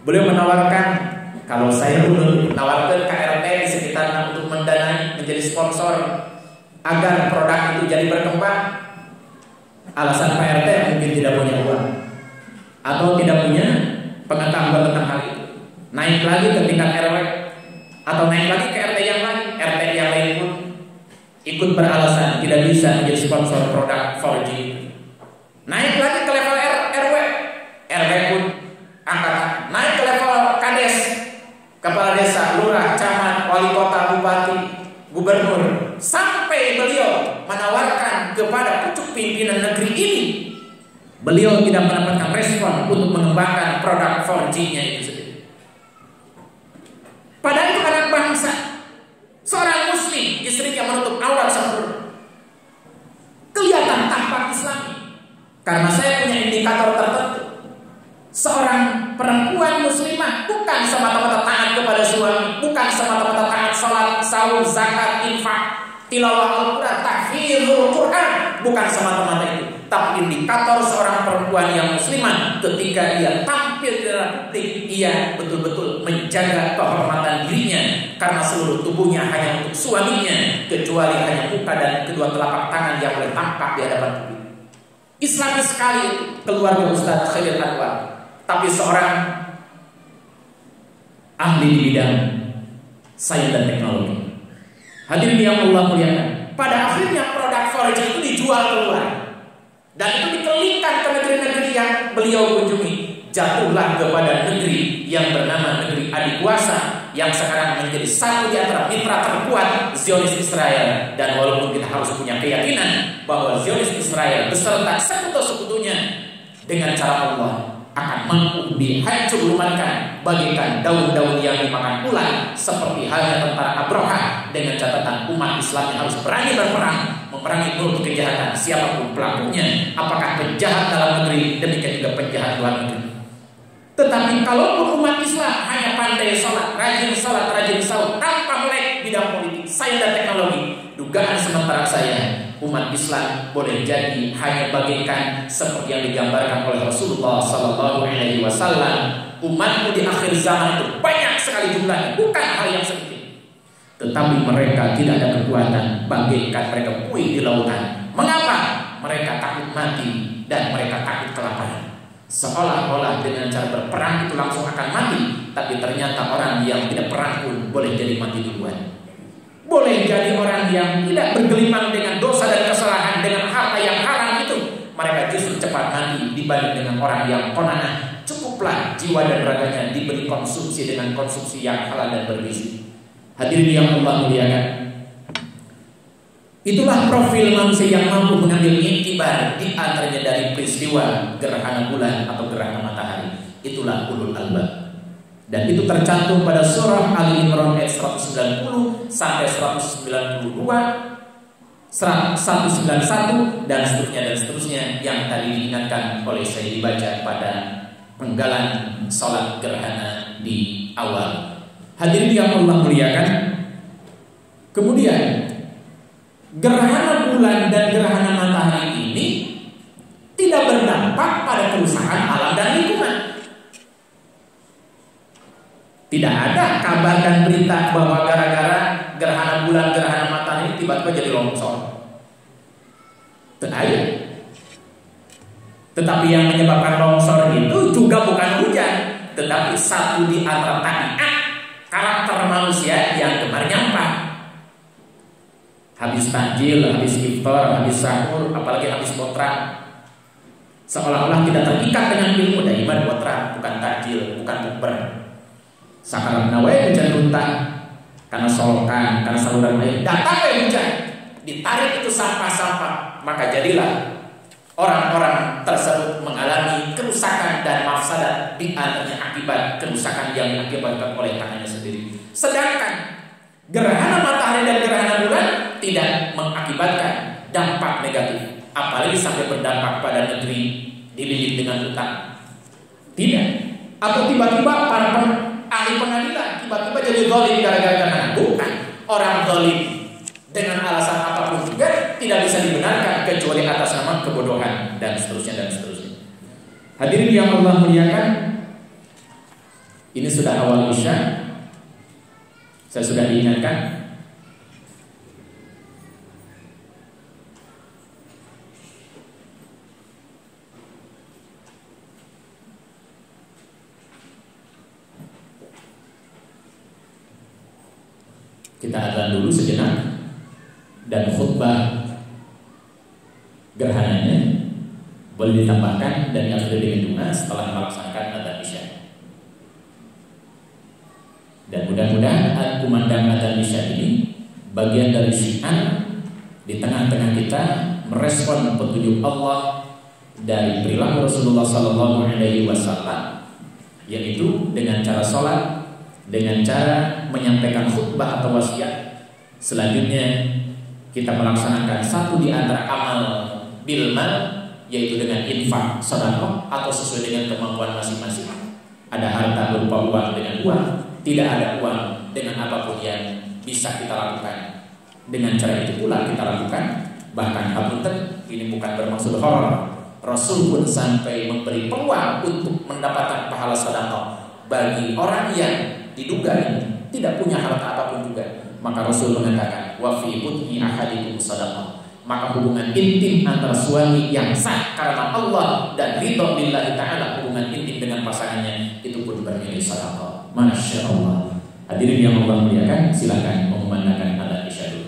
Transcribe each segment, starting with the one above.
Beliau menawarkan, kalau saya menawarkan KRT di sekitar untuk mendanai, menjadi sponsor agar produk itu jadi berkembang. Alasan Pak RT mungkin tidak punya uang atau tidak punya pengetahuan tentang hal itu. Naik lagi ke tingkat RW atau naik lagi ke RT yang lain, RT yang lain pun ikut beralasan tidak bisa menjadi sponsor produk 4G. Naik lagi ke level RW, RW pun angkat. Naik ke level Kades, kepala desa, lurah, camat, wali kota, bupati, gubernur, sampai beliau menawarkan kepada pucuk pimpinan negeri ini. Beliau tidak mendapatkan respon untuk mengembangkan produk 4G-nya itu sendiri. Padahal itu anak bangsa, seorang muslim, istrinya menutup aurat sempurna, kelihatan tampak Islami. Karena saya punya indikator tertentu. Seorang perempuan muslimah bukan semata-mata taat kepada suami, bukan semata-mata taat salat, saum, zakat, infak, tilawah Al-Quran, tahfizul Quran, bukan semata-mata itu. Tapi indikator seorang perempuan yang muslimah ketika ia tampil di dalam publik, ia betul-betul menjaga kehormatan dirinya, karena seluruh tubuhnya hanya untuk suaminya, kecuali hanya muka dan kedua telapak tangan yang boleh tampak di hadapan publik. Islami sekali keluarga Ustaz Khairil Anwar. Tapi seorang ahli di bidang sains dan teknologi. Hadirin yang Allah muliakan, pada akhirnya produk 4G itu dijual keluar, dan itu dikelilingkan ke negeri-negeri yang beliau kunjungi. Jatuhlah kepada negeri yang bernama negeri adik kuasa, yang sekarang menjadi satu di antara mitra terkuat Zionis Israel. Dan walaupun kita harus punya keyakinan bahwa Zionis Israel beserta sekutu-sekutunya dengan cara Allah akan mampu dihancur lumatkan bagaikan daun-daun yang dimakan ular, seperti halnya tentara Abraha, dengan catatan umat Islam yang harus berani berperang, memerangi mulut kejahatan siapapun pelakunya, apakah penjahat dalam negeri, demikian juga penjahat luar negeri. Tetapi kalaupun umat Islam hanya pandai sholat, rajin saum, tanpa melek bidang politik, sains dan teknologi, dugaan sementara saya, umat Islam boleh jadi hanya bagaikan seperti yang digambarkan oleh Rasulullah SAW. Umatmu di akhir zaman itu banyak sekali jumlahnya, bukan hal yang sedikit, tetapi mereka tidak ada kekuatan, bagaikan mereka puing di lautan. Mengapa? Mereka takut mati dan mereka takut kelaparan. Seolah-olah dengan cara berperang itu langsung akan mati, tapi ternyata orang yang tidak perang pun boleh jadi mati duluan. Boleh jadi orang yang tidak bergelimang dengan dosa dan kesalahan, dengan harta yang haram itu, mereka justru cepat mati dibanding dengan orang yang qanaah. Cukuplah jiwa dan raganya diberi konsumsi dengan konsumsi yang halal dan bergizi. Hadirin yang Allah muliakan, itulah profil manusia yang mampu mengambil iktibar di antaranya dari peristiwa gerhana bulan atau gerhana matahari. Itulah ulul albab. Dan itu tercantum pada surah Ali Imran ayat 190 sampai 192, 191 dan seterusnya yang tadi diingatkan oleh saya dibaca pada penggalan sholat gerhana di awal. Hadirin yang Allah muliakan, kemudian gerhana bulan dan gerhana matahari ini tidak berdampak pada kerusakan alam dan lingkungan. Tidak ada kabar dan berita bahwa gara-gara gerhana bulan, gerhana matahari tiba-tiba jadi longsor. Tidak ada. Tetapi yang menyebabkan longsor itu juga bukan hujan, tetapi satu di antara tabiat karakter manusia yang gemar nyampah. Habis takjil, habis iftar, habis sahur, apalagi habis potrak, seolah-olah tidak terikat dengan ilmu dan ibadah potrak, bukan takjil, bukan bukber. Sakarat nawai hujan runtah karena solokan, karena saluran air, datang hujan, ditarik itu sampah-sampah, maka jadilah orang-orang tersebut mengalami kerusakan dan mafsadat, di antaranya akibat kerusakan yang diakibatkan oleh tangannya sendiri. Sedangkan gerhana matahari dan gerhana bulan tidak mengakibatkan dampak negatif, apalagi sampai berdampak pada negeri dililit dengan utang. Tidak. Atau tiba-tiba para ahli pengadilan tiba-tiba jadi zalim gara-gara gerhana. Bukan. Orang zalim dengan alasan apapun juga tidak bisa dibenarkan kecuali atas nama kebodohan dan seterusnya dan seterusnya. Hadirin yang Allah muliakan, Ini sudah awal Isya. Saya sudah diingatkan. Kita adzan dulu sejenak dan khutbah gerhananya boleh ditambahkan dan diakhiri dengan doa setelah melaksanakan adzan Isya. Dan mudah-mudahan kumandang adzan Isya ini bagian dari syiar di tengah-tengah kita merespon petunjuk Allah dari perilaku Rasulullah SAW, yaitu dengan cara sholat, dengan cara menyampaikan khutbah atau wasiat. Selanjutnya kita melaksanakan satu di antara amal bilmal, yaitu dengan infak, sedekah atau sesuai dengan kemampuan masing-masing. Ada harta berupa uang dengan uang, tidak ada uang dengan apapun yang bisa kita lakukan. Dengan cara itu pula kita lakukan. Bahkan hapunten, ini bukan bermaksud horor. Rasul pun sampai memberi peluang untuk mendapatkan pahala sedekah bagi orang yang diduga ini tidak punya harta apapun juga. Maka Rasul mengatakan, wa fi budni ahadikum sadaqah. Maka hubungan intim antara suami yang sah karena Allah dan ridho lillahi ta'ala, hubungan intim dengan pasangannya, itu pun bernilai sedekah. Masya Allah. Hadirin yang Allah muliakan, silakan mengumandangkan adzan Isya dulu.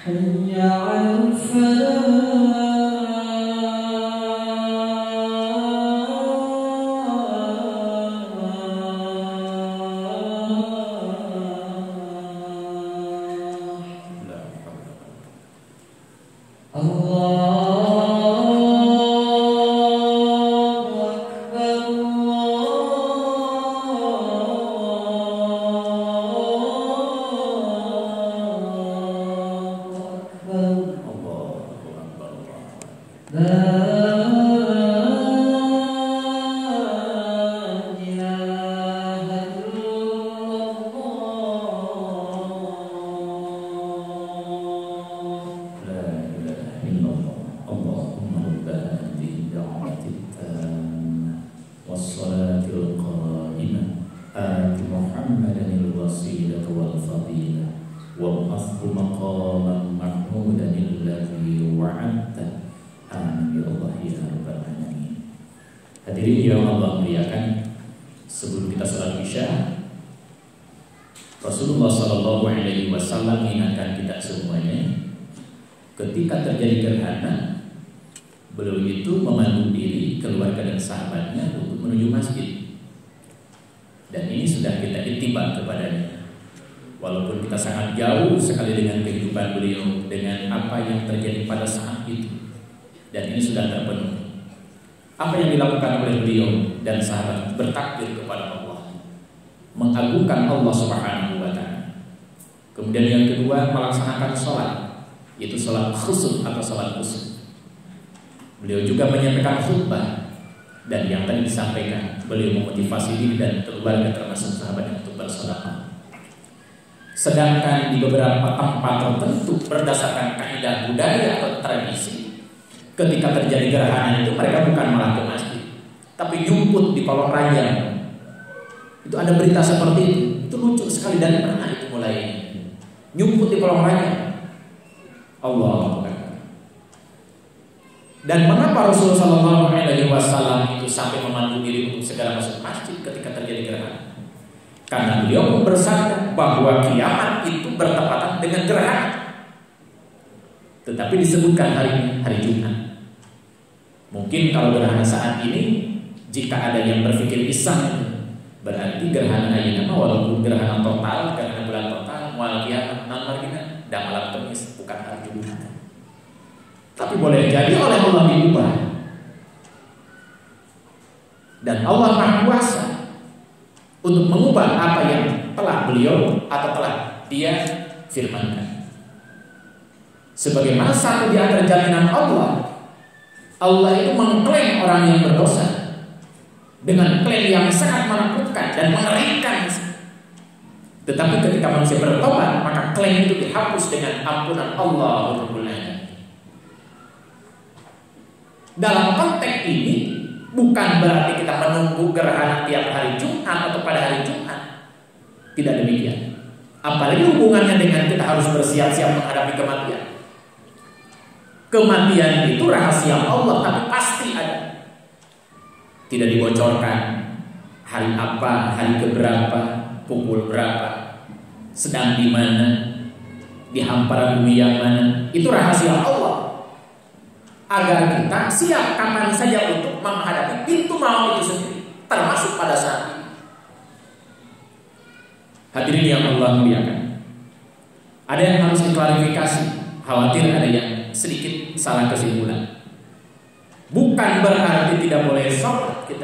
حي على الفلاح Hadirin yang Allah muliakan, sebelum kita sholat Isya, Rasulullah Shallallahu Alaihi Wasallam mengingatkan kita semuanya, ketika terjadi gerhana, beliau itu memandu diri, keluarga dan sahabatnya untuk menuju masjid. Dan ini sudah kita ittiba kepadanya. Walaupun kita sangat jauh sekali dengan kehidupan beliau, dengan apa yang terjadi pada saat itu, dan ini sudah terpenuhi. Apa yang dilakukan oleh beliau dan sahabat? Bertakbir kepada Allah, mengagungkan Allah Subhanahu wa Ta'ala. Kemudian yang kedua, melaksanakan sholat, yaitu sholat khusuf atau sholat khusuf. Beliau juga menyampaikan khutbah, dan yang tadi disampaikan, beliau memotivasi diri dan keluarga termasuk sahabat untuk bersedekah. Sedangkan di beberapa tempat tertentu berdasarkan kaidah budaya atau tradisi, ketika terjadi gerhana itu mereka bukan malah ke masjid, tapi nyumput di kolong raya. Itu ada berita seperti itu. Itu lucu sekali, dan mana itu mulai nyumput di kolong raya. Allah. Dan mengapa Rasulullah Shallallahu Alaihi Wasallam itu sampai memandu diri untuk segera masuk masjid ketika terjadi gerhana? Karena beliau pun bersabda bahwa kiamat itu bertepatan dengan gerhana. Tetapi disebutkan hari Jumat. Mungkin kalau gerhana saat ini, jika ada yang berpikir iseng, berarti gerhana ayeuna walaupun gerhana total, gerhana bulan total, mual kiamat namarina dan malam Kamis, bukan hari Jumat. Tapi boleh jadi oleh Allah diubah. Dan Allah Maha Kuasa untuk mengubah apa yang telah beliau atau telah Dia firmankan. Sebagaimana satu di antara jaminan Allah itu mengklaim orang yang berdosa dengan klaim yang sangat menakutkan dan mengerikan. Tetapi ketika manusia bertobat, maka klaim itu dihapus dengan ampunan Allah Rabbul Alamin. Dalam konteks ini bukan berarti kita menunggu gerhana tiap hari Jumat atau pada hari Jumat. Tidak demikian. Apalagi hubungannya dengan kita harus bersiap-siap menghadapi kematian. Kematian itu rahasia Allah, tapi pasti ada. Tidak dibocorkan hari apa, hari keberapa, pukul berapa, sedang di mana, di hamparan bumi yang mana. Itu rahasia Allah, agar kita siap kapan saja untuk menghadapi pintu maut itu sendiri, termasuk pada saat ini. Hadirin yang Allah muliakan, ada yang harus diklarifikasi, khawatir ada yang sedikit salah kesimpulan. Bukan berarti tidak boleh sholat kita,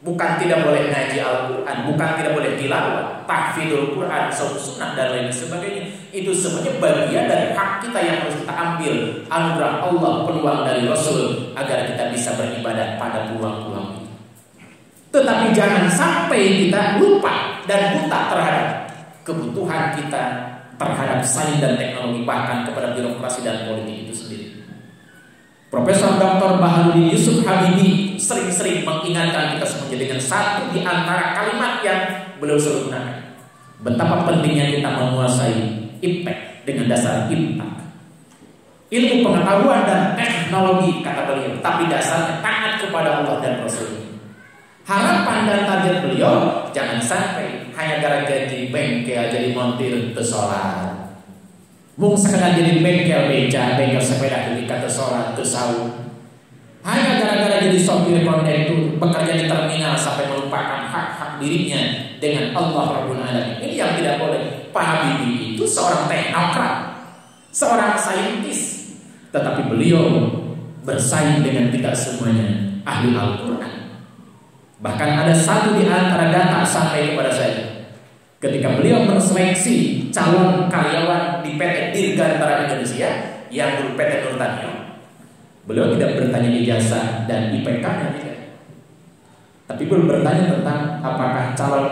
bukan tidak boleh ngaji Al-Quran, bukan tidak boleh tilawah, tahfidzul Quran, sunnah dan lain sebagainya. Itu semuanya bagian dari hak kita yang harus kita ambil, anugerah Allah, peluang dari Rasul, agar kita bisa beribadah pada peluang-peluang itu. Tetapi jangan sampai kita lupa dan buta terhadap kebutuhan kita terhadap sains dan teknologi, bahkan kepada birokrasi dan politik itu sendiri. Profesor Dr. Baharudin Yusuf Habibie sering-sering mengingatkan kita semuanya dengan satu di antara kalimat yang beliau selalu gunakan. Betapa pentingnya kita menguasai impact dengan dasar impact. Ilmu pengetahuan dan teknologi, kata beliau, tapi dasarnya taat kepada Allah dan Rasul. Harapan dan target beliau jangan sampai hanya gara-gara jadi bengkel, jadi montir, sholat. Mung sekedar jadi bengkel beca, bengkel sepeda kali kata sholat tersawuf. Hanya gara-gara jadi sopir kondektur, bekerja di terminal sampai melupakan hak-hak dirinya dengan Allah Rabbul Alamin. Ini yang tidak boleh. Pak Habibie itu seorang teknokrat, seorang saintis, tetapi beliau bersaing dengan kita semuanya ahli Al-Quran. Bahkan ada satu di antara data sampai kepada saya, ketika beliau menseleksi calon karyawan di PT Dirgantara Indonesia yang dulu PT Nurtanio, beliau tidak bertanya ijazah dan IPK-nya tidak, tapi beliau bertanya tentang apakah calon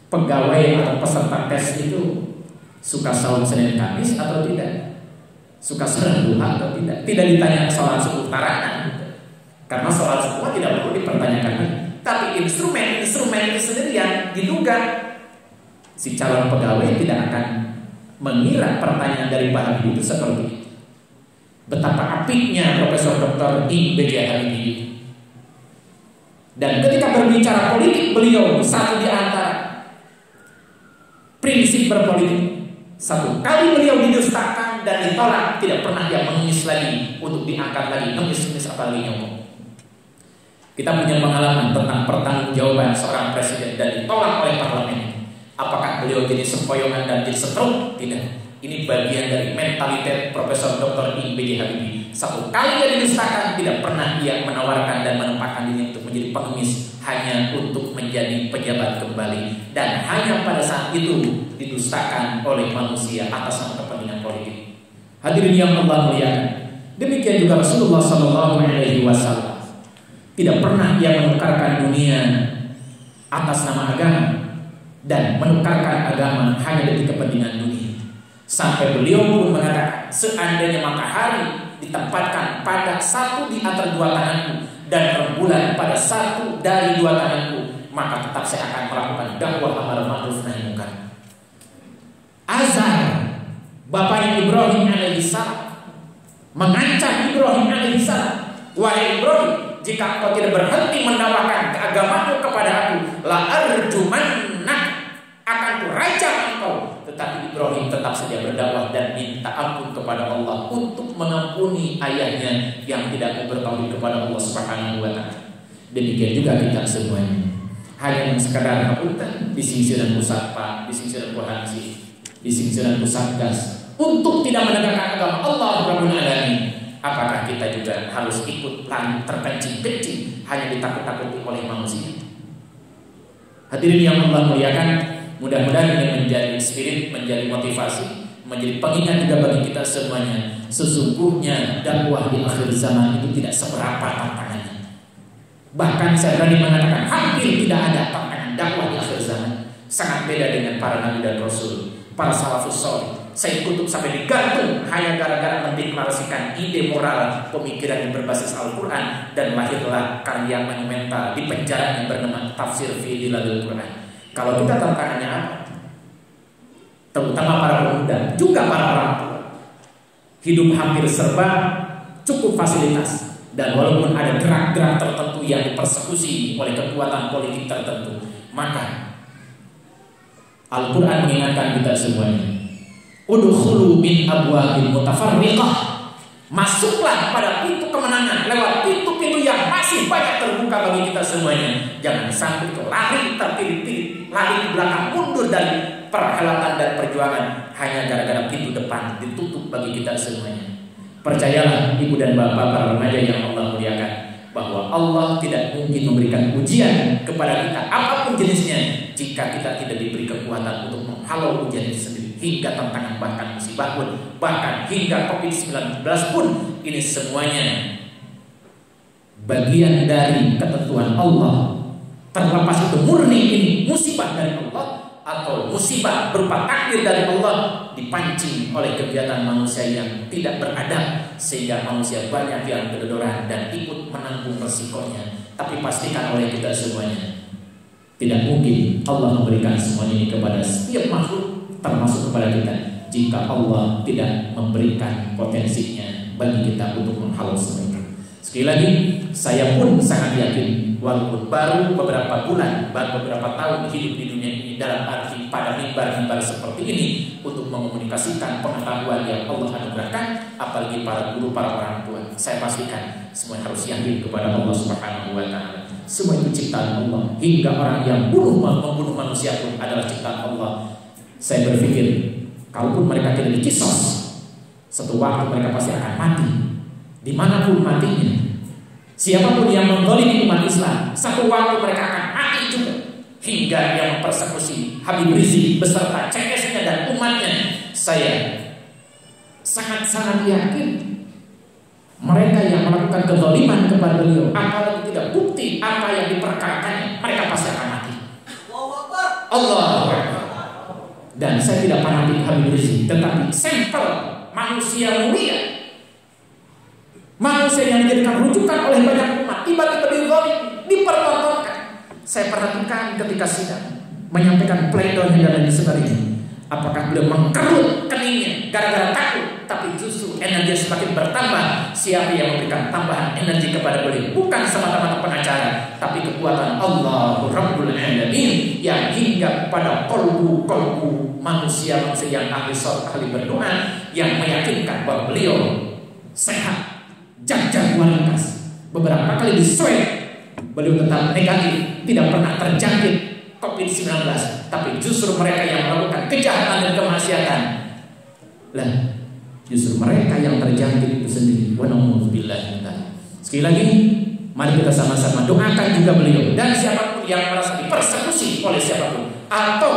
pegawai atau peserta tes itu suka saum Senin Kamis atau tidak, suka sholat duha atau tidak. Tidak ditanya sholat subuh tarangan, karena sholat subuh tidak perlu dipertanyakan. Tapi instrumen itu sendiri yang diduga si calon pegawai tidak akan mengira pertanyaan dari Pak Habibie itu seperti itu. Betapa apiknya Profesor Dr. I. B.J. Habibie. Dan ketika berbicara politik, beliau satu di antara prinsip berpolitik. Satu kali beliau didustakan dan ditolak, tidak pernah dia mengemis lagi untuk diangkat lagi. Ngemis apa lagi ngomong. Kita punya pengalaman tentang pertanggungjawaban seorang presiden dan ditolak oleh parlemen. Apakah beliau jadi sempoyongan dan jadi setrum? Tidak. Ini bagian dari mentalitas Profesor Dr. I. B.J. Habibie. Satu kali dia didustakan, tidak pernah dia menawarkan dan menempatkan diri untuk menjadi pengemis, hanya untuk menjadi pejabat kembali. Dan hanya pada saat itu didustakan oleh manusia atas nama kepentingan politik. Hadirin yang Allah muliakan, demikian juga Rasulullah SAW tidak pernah dia menukarkan dunia atas nama agama dan menukarkan agama hanya demi kepentingan dunia. Sampai beliau pun mengatakan, seandainya matahari ditempatkan pada satu di antara dua tanganku dan rembulan pada satu dari dua tanganku, maka tetap saya akan melakukan dakwah amar ma'ruf nahi munkar. Azar, bapaknya Ibrahim alaihissalam, mengancam Ibrahim alaihissalam, wahai Ibrahim, jika engkau tidak berhenti mendakwakan keagamamu kepada aku, la arjumannak, akan kurajam engkau. Tetapi Ibrahim tetap saja berdakwah dan minta ampun kepada Allah untuk mengampuni ayahnya yang tidak mau bertauhid kepada Allah Subhanahu wa taala. Demikian juga kita semuanya. Hanya sekadar ngapunten di singsiran Musaffa, di singsiran Kohansi, di singsiran Pusatgas untuk tidak menegakkan agama Allah Rabbul Alamin. Apakah kita juga harus ikut terkencing-kencing hanya ditakut-takuti oleh manusia? Hadirin yang Allah muliakan, mudah-mudahan ini menjadi spirit, menjadi motivasi, menjadi pengingat juga bagi kita semuanya. Sesungguhnya dakwah di akhir zaman itu tidak seberapa tantangannya. Bahkan saya berani mengatakan hampir tidak ada tantangan dakwah di akhir zaman. Sangat beda dengan para nabi dan rasul, para salafus saleh. Saya kutub sampai digantung hanya gara-gara mendeklarasikan ide moral pemikiran yang berbasis Al-Quran, dan lahirlah karya monumental di penjara yang bernama Tafsir fi Dilalil Quran. Kalau kita tantangannya apa? Terutama para pemuda, juga para orang tua, hidup hampir serba cukup fasilitas, dan walaupun ada gerak-gerak tertentu yang dipersekusi oleh kekuatan politik tertentu, maka Al-Quran mengingatkan kita semuanya, udkhulu min abwabin mutafarriqah, masuklah pada pintu kemenangan lewat pintu-pintu yang masih banyak terbuka bagi kita semuanya. Jangan sampai lari terpilih-pilih, lari ke belakang, mundur dari perhelatan dan perjuangan hanya gara-gara pintu depan ditutup bagi kita semuanya. Percayalah ibu dan bapak, para remaja yang Allah muliakan, bahwa Allah tidak mungkin memberikan ujian kepada kita apapun jenisnya jika kita tidak diberi kekuatan untuk menghalau ujian itu sendiri. Hingga tantangan, bahkan musibah pun, bahkan hingga COVID-19 pun, ini semuanya bagian dari ketentuan Allah. Terlepas itu murni ini musibah dari Allah atau musibah berupa takdir dari Allah, dipancing oleh kegiatan manusia yang tidak beradab, sehingga manusia banyak yang kedodoran dan ikut menanggung resikonya. Tapi pastikan oleh kita semuanya, tidak mungkin Allah memberikan semuanya ini kepada setiap makhluk, termasuk kepada kita, jika Allah tidak memberikan potensinya bagi kita untuk menghalau semua. Sekali lagi, saya pun sangat yakin walaupun baru beberapa bulan, baru beberapa tahun hidup di dunia ini, dalam arti pada mimbar-mimbar seperti ini untuk mengomunikasikan pengetahuan yang Allah anugerahkan, apalagi para guru, para orang tua. Saya pastikan semua harus yakin kepada Allah Subhanahu wa Ta'ala. Semua itu ciptaan Allah. Hingga orang yang membunuh manusia pun adalah ciptaan Allah. Saya berpikir, kalaupun mereka tidak dikisos, satu waktu mereka pasti akan mati. Dimanapun matinya, siapapun yang menzalimi umat Islam, satu waktu mereka akan mati juga. Hingga yang mempersekusi Habib Rizik beserta CS-nya dan umatnya, saya sangat-sangat yakin mereka yang melakukan kezaliman kepada beliau, apalagi tidak bukti apa yang diperkarakannya, mereka pasti akan mati. Allahu Akbar. Dan saya tidak fanatik Habib Rizik, tetapi sampel manusia mulia, manusia yang dijadikan rujukan oleh banyak umat, tiba-tiba dipertontonkan. Saya perhatikan ketika sidang menyampaikan pleidoinya dan lain sebagainya, apakah beliau mengkerut keningnya gara-gara takut, tapi justru energi semakin bertambah. Siapa yang memberikan tambahan energi kepada beliau? Bukan semata-mata pengacara, tapi kekuatan Allah Rabbul Alamin yang hingga pada kolbu manusia yang ahli sholat, ahli berdoa, yang meyakinkan bahwa beliau sehat, jag waras. Beberapa kali diswab, beliau tetap negatif, tidak pernah terjangkit COVID-19, tapi justru mereka yang melakukan kejahatan dan kemaksiatan, lah justru mereka yang terjangkit itu sendiri. Wa na'udzubillah. Sekali lagi, mari kita sama-sama doakan juga beliau dan siapapun yang merasa dipersekusi oleh siapapun, atau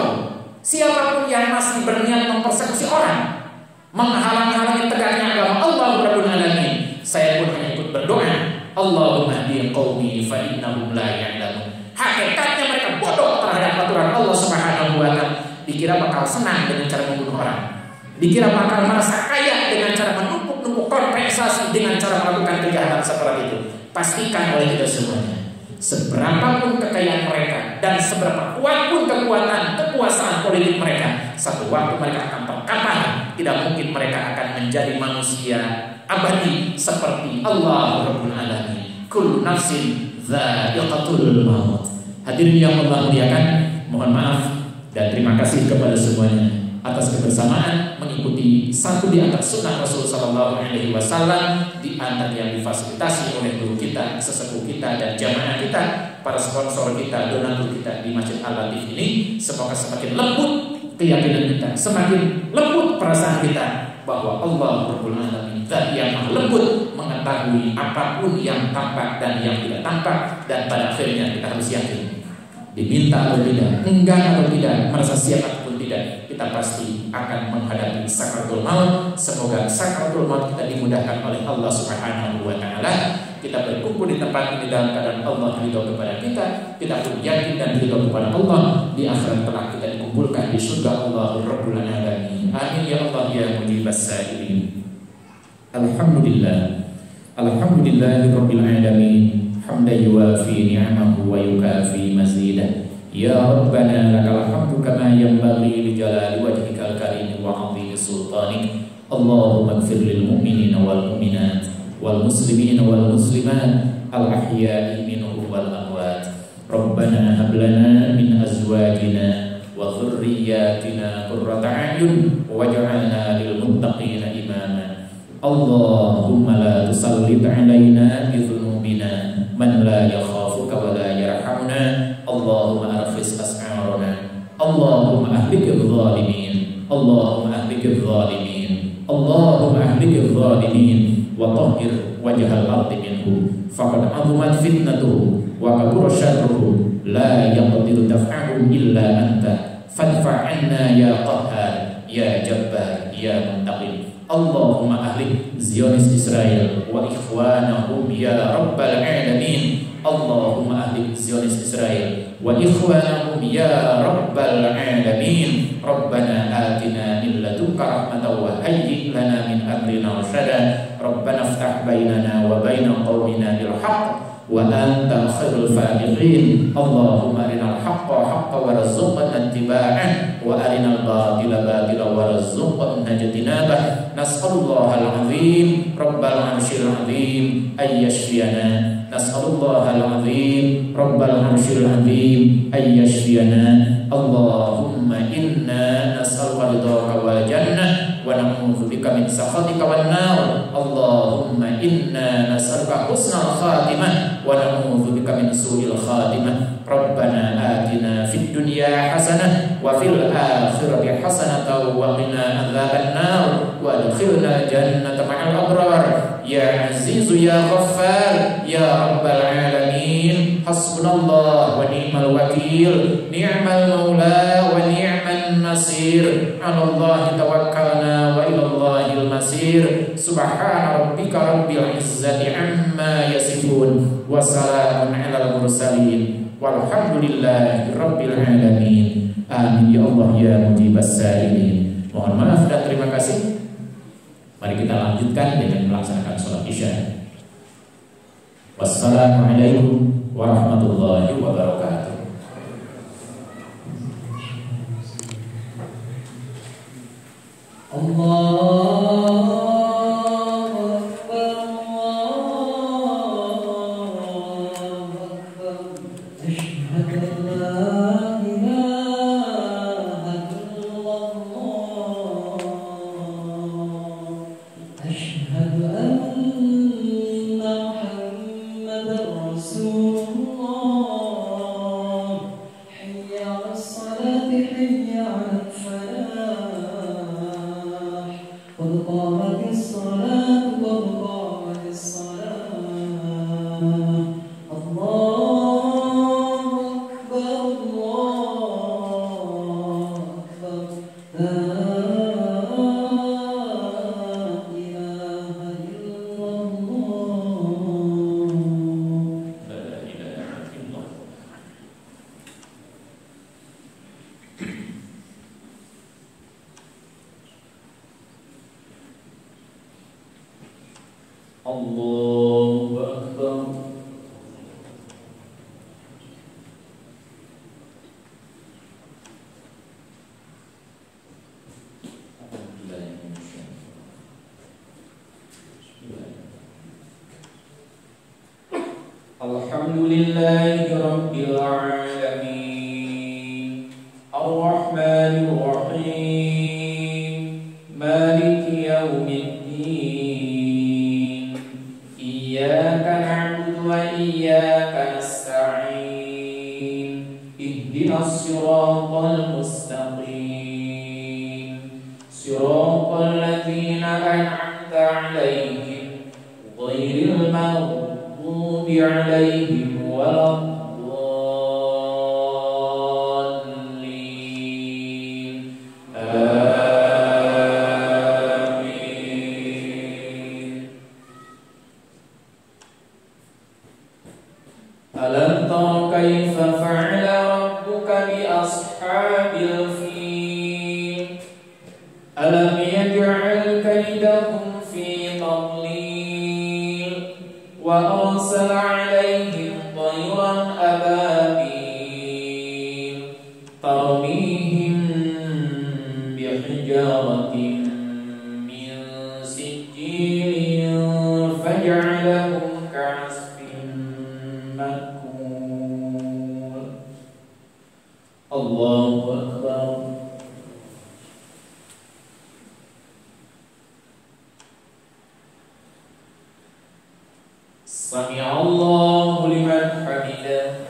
siapapun yang masih berniat mempersekusi orang, menghalang-halangi tegaknya agama Allah Rabbul Alamin. Saya pun hanya ikut berdoa, Allahumma hdi qaumi fa innahum la ya'lamun. Hakikatnya mereka bodoh terhadap aturan Allah Subhanahu wa Ta'ala. Dikira bakal senang dengan cara membunuh orang, dikira bakal merasa kaya dengan cara menumpuk-numpuk kompensasi dengan cara melakukan kejahatan seperti itu. Pastikan oleh kita semuanya, seberapapun kekayaan mereka dan seberapa kuat pun kekuasaan politik mereka, satu waktu mereka akan terkapar. Tidak mungkin mereka akan menjadi manusia abadi seperti Allah Rabbul Alamin. Kullu nafsin dha'iqatul maut. Hadirin yang Allah muliakan, mohon maaf dan terima kasih kepada semuanya atas kebersamaan mengikuti satu di antara sunnah Rasul Sallallahu Alaihi Wasallam, di antara yang difasilitasi oleh guru kita, sesepuh kita, dan jamaah kita, para sponsor kita, donatur kita di Masjid Al-Latif ini. Semoga semakin lembut keyakinan kita, semakin lembut perasaan kita bahwa Allah Rabbul Alamin, Zat yang maha lembut, mengetahui apapun yang tampak dan yang tidak tampak, dan pada akhirnya kita harus yakin, diminta atau tidak, enggan atau tidak, merasa siap ataupun tidak, kita pasti akan menghadapi sakaratul maut. Semoga sakaratul maut kita dimudahkan oleh Allah Subhanahu wa Ta'ala. Kita berkumpul di tempat ini dalam keadaan Allah ridho kepada kita pun yakin dan ridho kepada Allah. Di akhirat kelak kita dikumpulkan di surga Allah Rabbul Alamin. Amin ya Allah ya mujibas sa'ilin. Alhamdulillah, alhamdulillahi rabbil alamin, hamdan yuwafi ni'amahu wa yukafi mazidah. Ya Rabbana lakal hamdu kama yanbaghi li jalali wajhikal karim wa 'azimi sultanik. Allahumma ighfir lil mu'minina wal mu'minat wal muslimina wal muslimat al ahya'i minhum wal amwat. Rabbana hab lana min azwajina wa dhurriyyatina qurrata a'yun waj'alna lil muttaqina imama. Allahumma la tusallit 'alaina bi dhunubina man la yakhafuka wa la yarhamuna. Allahumma arfis as'arana. Allahumma ahlikil zalimin. Allahumma ahlikil zalimin. Allahumma ahlikil zalimin wa tahhir wajhal ardi minhu faqad 'azumat fitnatuhu wa kabura syarruhu la yaqdiru daf'ahu illa anta fadfa' 'anna ya qahhar ya jabbar ya muntaqim. Allahumma ahlik Zionis Israel wa ikhwanahum ya rabbal alamin. Allahumma ahlik Zionis Israel wa ikhwanahum ya rabbal alamin. Rabbana atina min ladunka rahmatan wa hayyi lana min amrina rashada. Rabbana iftah bainana wa baina qaumina bil haqq wa anta khairul fatihin. Allahumma arinal haqqa haqqa warzuqna ittiba'ah wa arinal batila batila warzuqna ijtinabah. Nas'alullahal azim rabbal arsyil azim ayyashfiyana. Nas'alullahal azim rabbal arsyil azim ayyashfiyana. Allahumma inna nas'aluka ridhaka wal jannah wa na'udzu bika min sakhatika wan nar. Allahumma inna nas'aluka husnal khatimah wa na'udzu bika min su'il khatimah. Rabbana atina fid dunya hasanah wa fil akhirati hasanah wa qina adzaban nar wa adkhilna jannata ma'al abrar. Ya azizu ya ghaffar ya rabbal alamin. Hasbunallah wa ni'mal wakil, ni'mal maula wa ni'man nasir. 'Alallahi tawakkalna wa ilallahil masir. Subhana rabbika rabbil izzati amma yasifun wa salamun 'alal mursalin walhamdulillahi rabbil alamin. Amin ya Allah ya mujibas sa'ilin. Mohon maaf dan terima kasih. Mari kita lanjutkan dengan melaksanakan sholat isya. Wassalamualaikum warahmatullahi wabarakatuh. Allahu Akbar. Alhamdulillahi rabbil alamin. Ar-Rahmanir Rahim. Maliki yaumiddin. Iyyaka na'budu wa iyyaka nasta'in. Ihdinas siratal mustaqim. Siratal ladzina an'amta 'alaihim ghairil maghdubi 'alaihim waladdallin. Amin. Alam tara kaifa fa'ala rabbuka bi ashabil fil. Alam yaj'al kaydahum fi tadlil wa arsala 'alaihim tayran ababil tarmihim bihijaratin min sijilin faj'alahum ka'asfin makul. Allahu Akbar. Sami'allahu liman hamidah.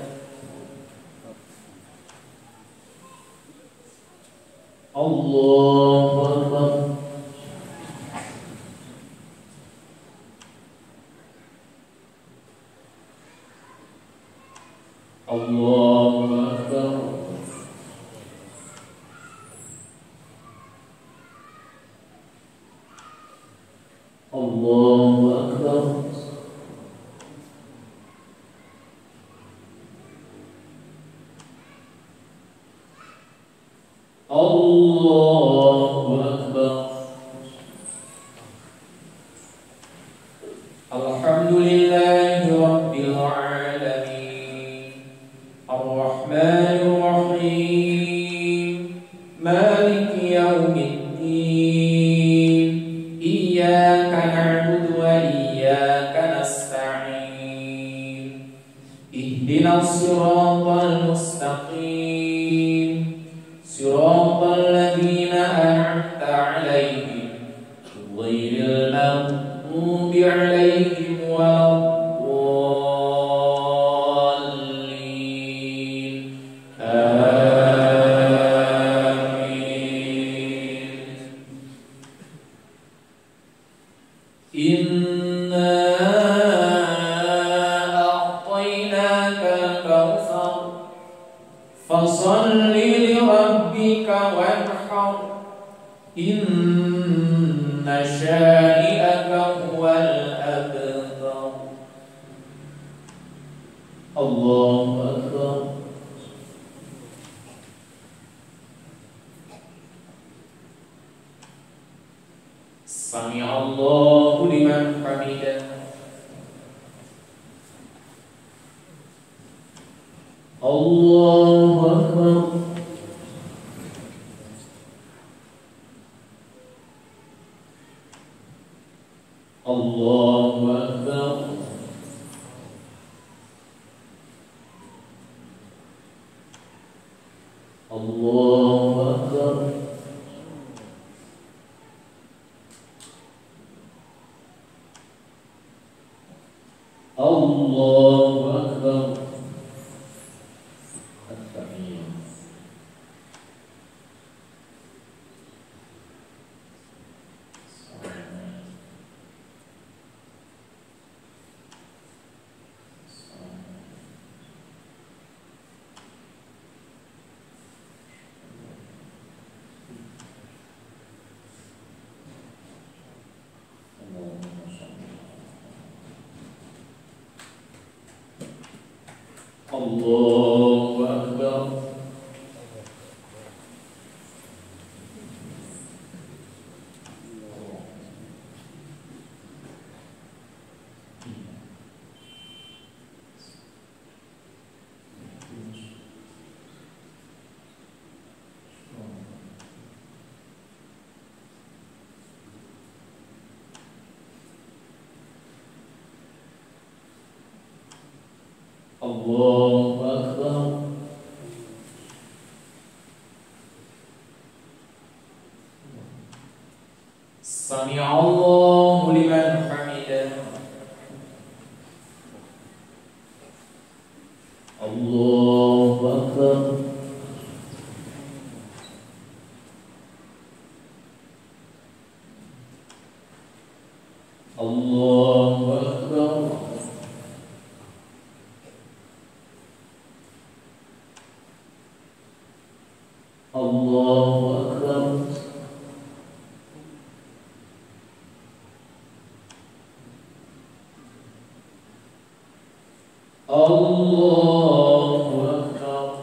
Allahu Akbar. Allahu Akbar. Allahu Akbar. Allahu Akbar. Alhamdulillahi rabbil alamin. عليهم غير المغضوب عليهم ولا الضالين آمين. إنا أعطيناك الكوثر فصل لربك وانحر إن شانئك هو الأبتر. الله أكبر. سمع الله لمن حمده. الله أكبر. الله أكبر. الله أكبر. الله أكبر. التحية. الله أكبر. الله أكبر. سمع الله لمن حمده. الله أكبر. الله أكبر. الله أكبر. الله